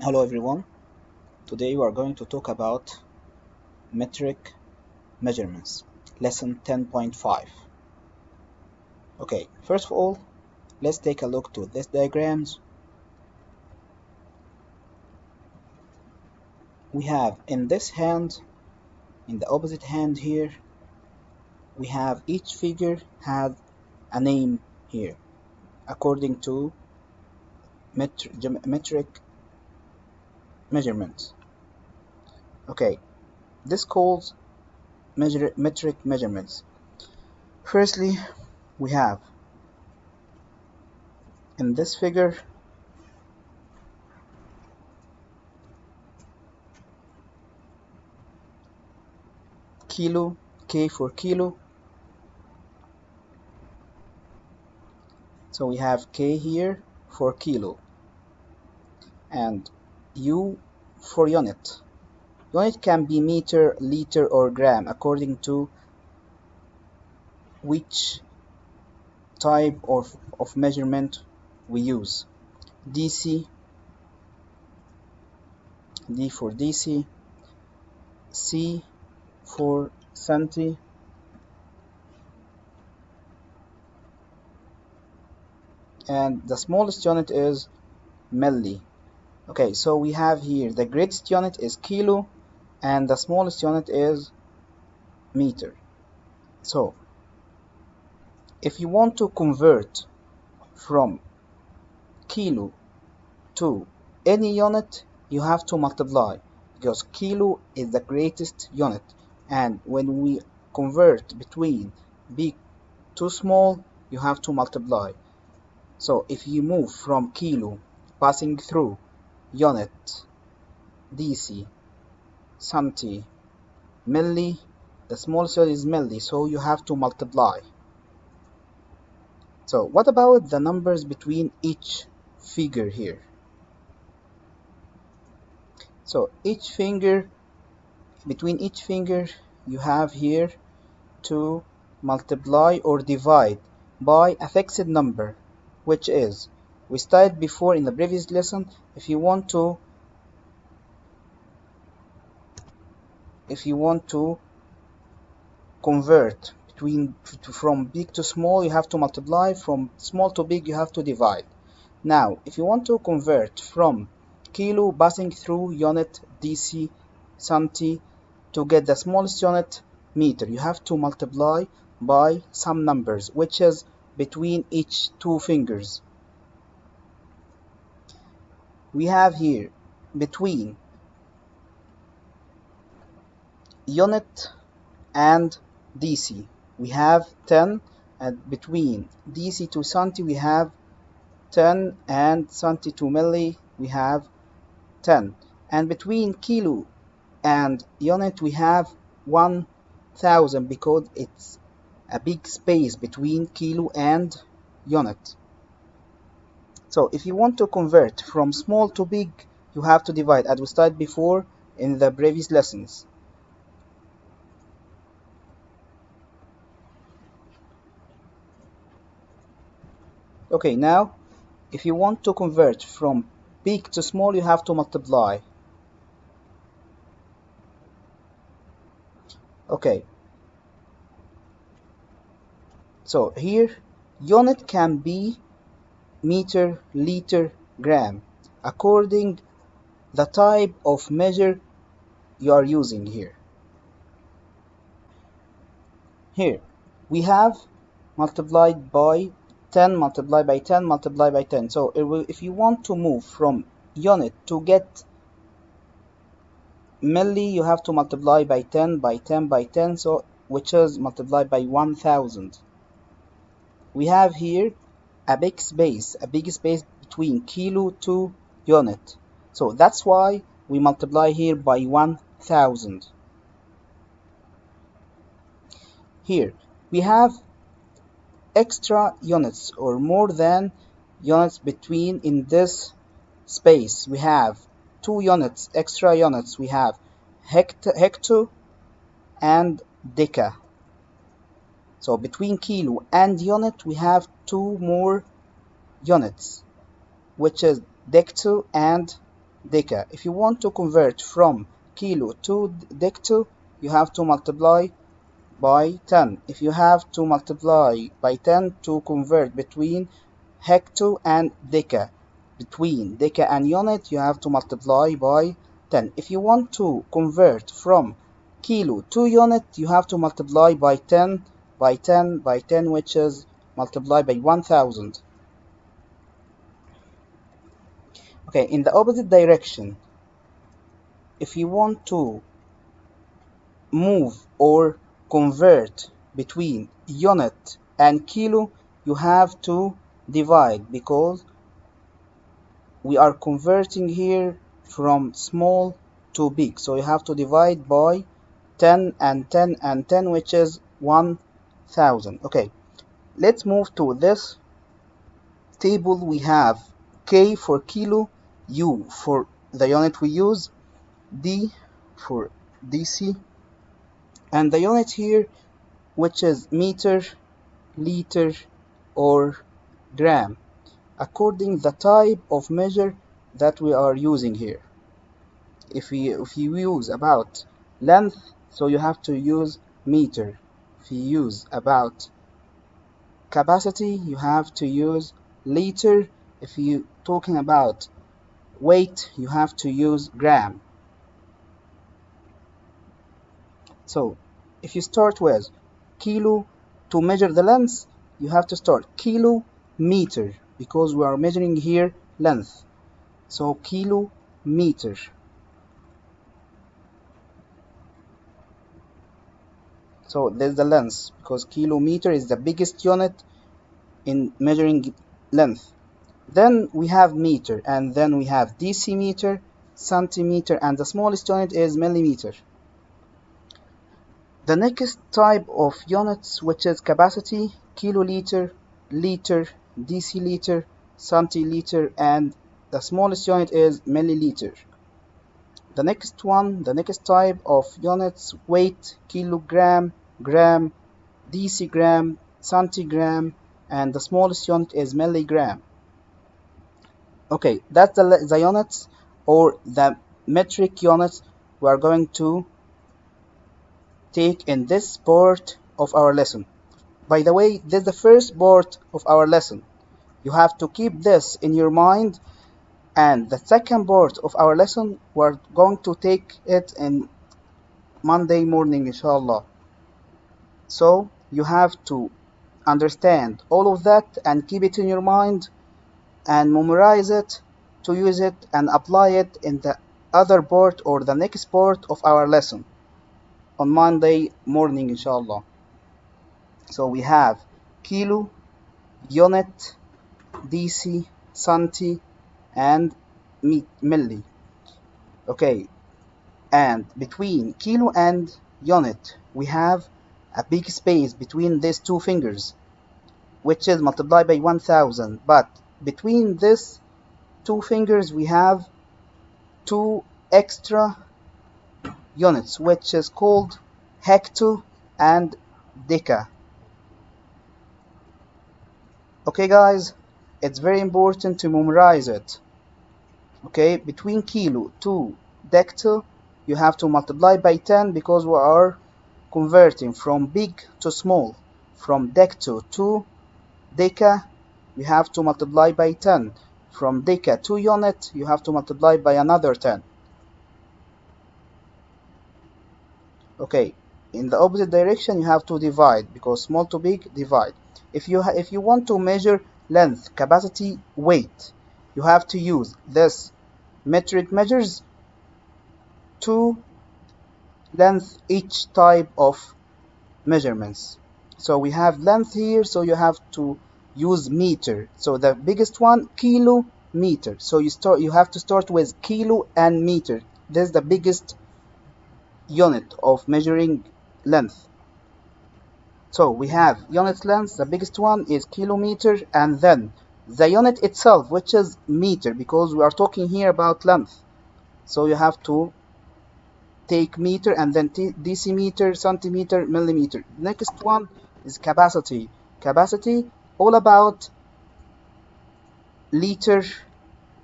Hello everyone. Today we are going to talk about metric measurements, lesson 10.5. Okay, first of all, let's take a look to these diagrams. We have in this hand, in the opposite hand here, we have each figure has a name here according to metric measurements. Okay, this calls metric measurements. Firstly, we have in this figure kilo, K for kilo. So we have K here for kilo and U for unit. Unit can be meter, liter or gram according to which type of measurement we use. DC, D for DC, C for centi, and the smallest unit is milli. Okay, so we have here the greatest unit is kilo and the smallest unit is meter. So if you want to convert from kilo to any unit, you have to multiply because kilo is the greatest unit, and when we convert between big to small, you have to multiply. So if you move from kilo passing through unit, dc, centi, milli, the smallest unit is milli, so you have to multiply. So what about the numbers between each figure here? So between each finger you have here to multiply or divide by a fixed number, which is, we studied before in the previous lesson, if you want to convert from big to small, you have to multiply. From small to big, you have to divide. Now if you want to convert from kilo passing through unit, dc, centi, to get the smallest unit, meter, you have to multiply by some numbers, which is between each two fingers. We have here between unit and dc we have 10, and between dc to centi we have 10, and centi to milli we have 10, and between kilo and unit we have 1000 because it's a big space between kilo and unit. So if you want to convert from small to big, you have to divide, as we studied before in the previous lessons. Okay, now if you want to convert from big to small, you have to multiply. Okay, so here unit can be meter, liter, gram according the type of measure you are using here. Here we have multiplied by 10, multiplied by 10, multiplied by 10. So if you want to move from unit to get milli, you have to multiply by 10 by 10 by 10, so which is multiplied by 1000. We have here a big space between kilo to unit, so that's why we multiply here by 1000. Here we have extra units or more than units between in this space. We have two units, extra units. We have hecto and deca. So between kilo and unit we have two more units, which is decto and deca. If you want to convert from kilo to decto, you have to multiply by 10. If you have to multiply by 10 to convert between hecto and deca, between deca and unit, you have to multiply by 10. If you want to convert from kilo to unit, you have to multiply by 10 by 10 by 10, which is multiplied by 1000. Okay, in the opposite direction, if you want to move or convert between unit and kilo, you have to divide, because we are converting here from small to big, so you have to divide by 10 and 10 and 10, which is 1000. Okay, let's move to this table. We have K for kilo, U for the unit we use, D for DC, and the unit here, which is meter, liter, or gram, according the type of measure that we are using here. If you use about length, so you have to use meter. If you use about capacity, you have to use liter. If you talking about weight, you have to use gram. So if you start with kilo to measure the length, you have to start kilo meter, because we are measuring here length. So kilo meter. So there's the length, because kilometer is the biggest unit in measuring length. Then we have meter, and then we have decimeter, centimeter, and the smallest unit is millimeter. The next type of units, which is capacity, kiloliter, liter, deciliter, centiliter, and the smallest unit is milliliter. The next type of units, weight, kilogram, gram, decigram, centigram, and the smallest unit is milligram. Okay, that's the units or the metric units we are going to take in this part of our lesson. By the way, this is the first part of our lesson. You have to keep this in your mind, and the second part of our lesson, we're going to take it in Monday morning, inshallah. So you have to understand all of that and keep it in your mind and memorize it to use it and apply it in the other part or the next part of our lesson on Monday morning, inshallah. So we have kilo, unit, DC, centi, and milli. Okay, and between kilo and unit, we have a big space between these two fingers, which is multiplied by 1000. But between these two fingers, we have two extra units, which is called hecto and deca. Okay guys, it's very important to memorize it. Okay, between kilo to decto, you have to multiply by 10, because we are converting from big to small. From decto to deca, you have to multiply by 10. From deca to unit, you have to multiply by another 10. Okay, in the opposite direction, you have to divide, because small to big, divide. If you want to measure length, capacity, weight, you have to use this metric measures to length each type of measurements. So we have length here, so you have to use meter. So the biggest one, kilometer. So you have to start with kilo and meter. This is the biggest unit of measuring length. So we have unit length, the biggest one is kilometer, and then the unit itself, which is meter, because we are talking here about length. So you have to take meter, and then decimeter, centimeter, millimeter. Next one is capacity. Capacity, all about liter.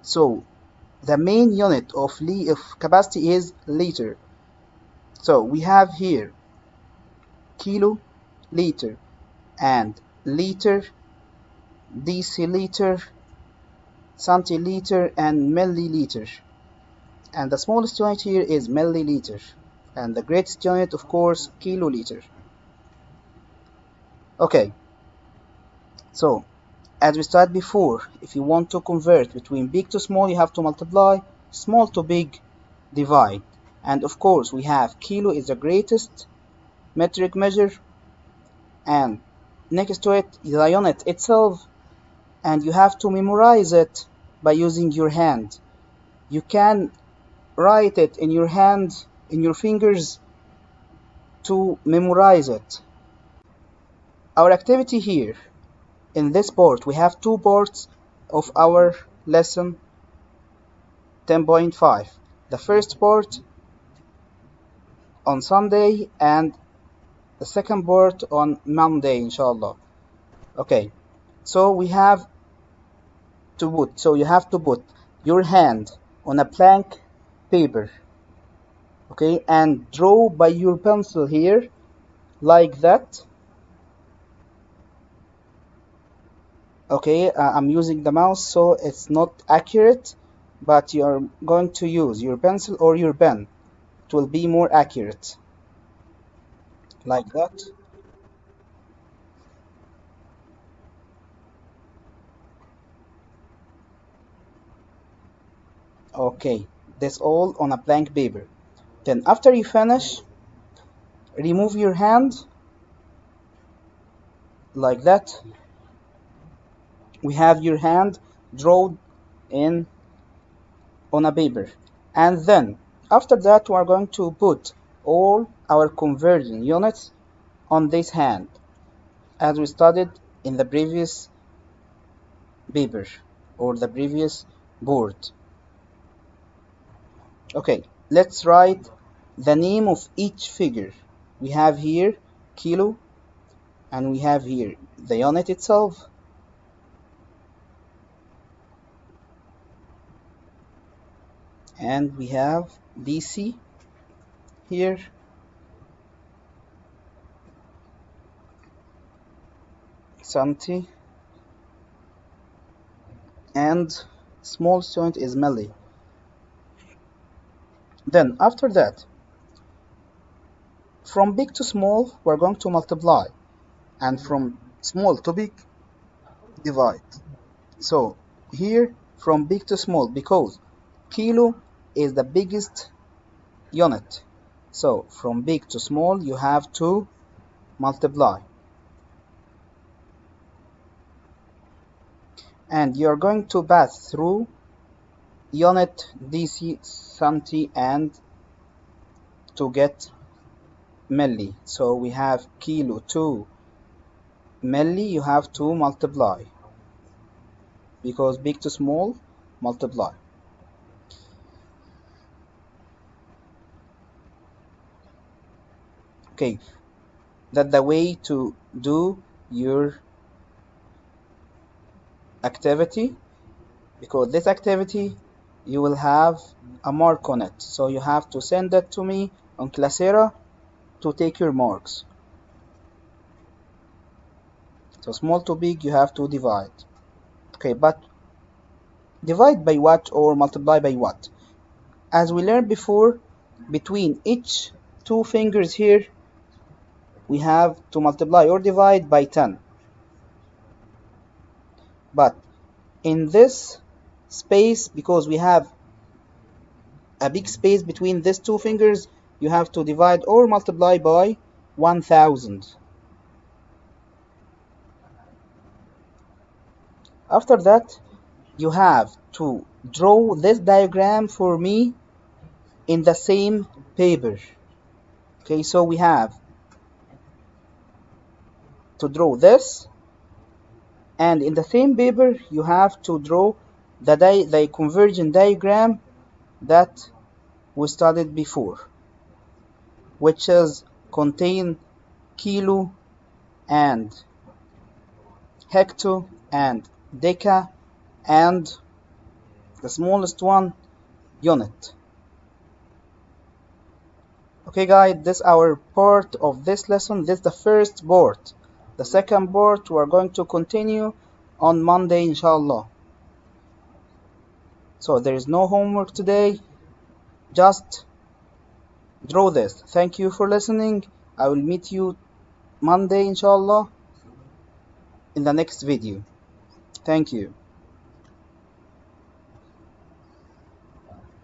So the main unit of capacity is liter. So we have here kilo, liter, and liter, deciliter, centiliter, and milliliter. And the smallest unit here is milliliter. And the greatest unit, of course, kiloliter. Okay, so as we said before, if you want to convert between big to small, you have to multiply, small to big, divide. And of course, we have kilo is the greatest metric measure, and next to it, the unit itself, and you have to memorize it by using your hand. You can write it in your hand, in your fingers, to memorize it. Our activity here, in this part, we have two parts of our lesson 10.5. The first part on Sunday and the second part on Monday, inshallah. Okay, so we have you have to put your hand on a blank paper, okay, and draw by your pencil here, like that. Okay, I'm using the mouse, so it's not accurate, but you're going to use your pencil or your pen. It will be more accurate, like that. Okay, this all on a blank paper. Then after you finish, remove your hand, like that. We have your hand drawn in on a paper, and then after that we are going to put all our conversion units on this hand, as we studied in the previous paper or the previous board. Okay, let's write the name of each figure. We have here kilo, and we have here the unit itself, and we have DC here, centi, and small unit is milli. Then after that, from big to small, we're going to multiply, and from small to big, divide. So here, from big to small, because kilo is the biggest unit. So from big to small, you have to multiply. And you're going to pass through unit, deci, centi, and to get milli. So we have kilo to milli, you have to multiply, because big to small, multiply. Okay, that's the way to do your activity, because this activity you will have a mark on it, so you have to send it to me on Classera to take your marks. So small to big, you have to divide. Okay, but divide by what or multiply by what? As we learned before, between each two fingers here, we have to multiply or divide by 10. But in this space, because we have a big space between these two fingers, you have to divide or multiply by 1000. After that, you have to draw this diagram for me in the same paper. Okay, so we have to draw this, and in the same paper you have to draw the conversion diagram that we studied before, which is contain kilo and hecto and deca, and the smallest one unit. Okay guys, this is our part of this lesson. This is the first part. The second part we're going to continue on Monday inshallah. So there is no homework today, just draw this. Thank you for listening. I will meet you Monday inshallah in the next video. Thank you.